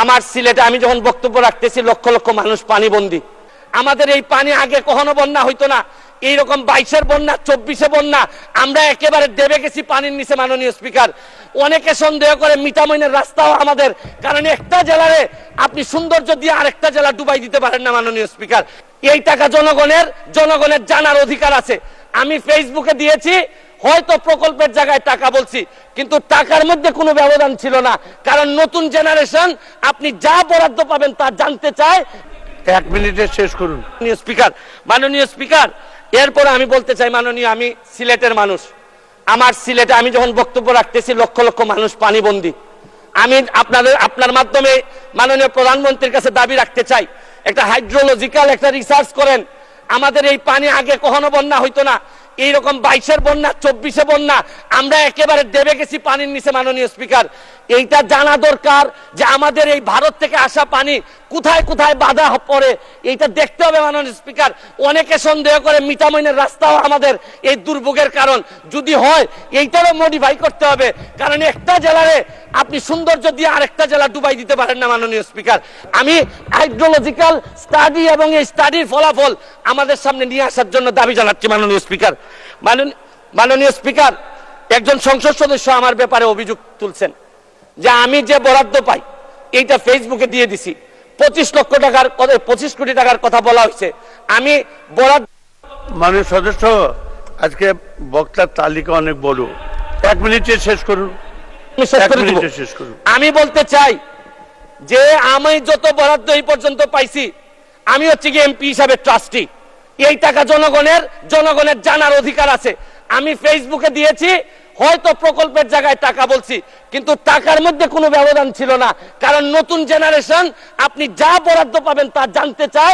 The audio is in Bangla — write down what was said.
আমার সিলেটে আমি যখন বক্তব্য রাখতেছি লক্ষ লক্ষ মানুষ পানিবন্দী। আমাদের এই পানি আগে কখনো বন্যা হইতো না, এইরকম 22-এর বন্যা 24-এ বন্যা আমরা একেবারে দেবে গেছি পানির নিচে। মাননীয় স্পিকার, অনেকে সন্দেহ করে মিঠামইনের রাস্তাও আমাদের, কারণ একটা জেলারে আপনি সৌন্দর্য দিয়ে আরেকটা জেলা ডুবাই দিতে পারেন না। মাননীয় স্পিকার, এই টাকা জনগণের জানার অধিকার আছে। আমি ফেসবুকে দিয়েছি, হয়তো প্রকল্পের জায়গায় টাকা বলছি, কিন্তু টাকার মধ্যে কোনো ব্যবধান ছিল না, কারণ নতুন জেনারেশন আপনি যা বরাদ্দ পাবেন তা জানতে চায়। 1 মিনিটে শেষ করুন মাননীয় স্পিকার, এরপর আমি বলতে চাই, মাননীয়, আমি সিলেটের মানুষ। আমার সিলেটে আমি যখন বক্তব্য রাখতেছি লক্ষ লক্ষ মানুষ পানিবন্দী। আমি আপনার মাধ্যমে মাননীয় প্রধানমন্ত্রীর কাছে দাবি রাখতে চাই, একটা হাইড্রোলজিক্যাল একটা রিসার্চ করেন। আমাদের এই পানি আগে কখনো বন্যা হইতো না, এইরকম 22-এর বন্যা 24-এ বন্যা আমরা একেবারে দেবে গেছি পানির নিচে। মাননীয় স্পিকার, এইটা জানা দরকার যে আমাদের এই ভারত থেকে আসা পানি কোথায় কোথায় বাধা পড়ে, এইটা দেখতে হবে। মাননীয় স্পিকার, অনেকে সন্দেহ করে মিঠামইনের রাস্তাও আমাদের এই দুর্ভোগের কারণ। যদি হয় এইটারও মডিফাই করতে হবে, কারণ একটা জেলারে আপনি সৌন্দর্য দিয়ে আরেকটা জেলা ডুবাই দিতে পারেন না। মাননীয় স্পিকার, আমি হাইড্রোলজিক্যাল স্টাডি এবং এই স্টাডির ফলাফল আমাদের সামনে নিয়ে আসার জন্য দাবি জানাচ্ছি। মাননীয় স্পিকার, মাননীয় স্পিকার, একজন সংসদ সদস্য আমার ব্যাপারে অভিযোগ তুলছেন যে আমি যে বরাদ্দ পাই এইটা ফেসবুকে দিয়ে দিছি। 25 কোটি টাকার কথা বলা হয়েছে। আমি বরাদ্দ, মাননীয় সদস্য, আজকে বক্তার তালিকা অনেক বড়, 1 মিনিটে শেষ করুন। আমি বলতে চাই যে আমি যত বরাদ্দ এই পর্যন্ত পাইছি, আমি হচ্ছে কি এমপি হিসাবে ট্রাস্টি। এই টাকা জনগণের জানার অধিকার আছে। আমি ফেসবুকে দিয়েছি, হয়তো প্রকল্পের জায়গায় টাকা বলছি, কিন্তু টাকার মধ্যে কোনো ব্যবধান ছিল না, কারণ নতুন জেনারেশন আপনি যা বরাদ্দ পাবেন তা জানতে চায়।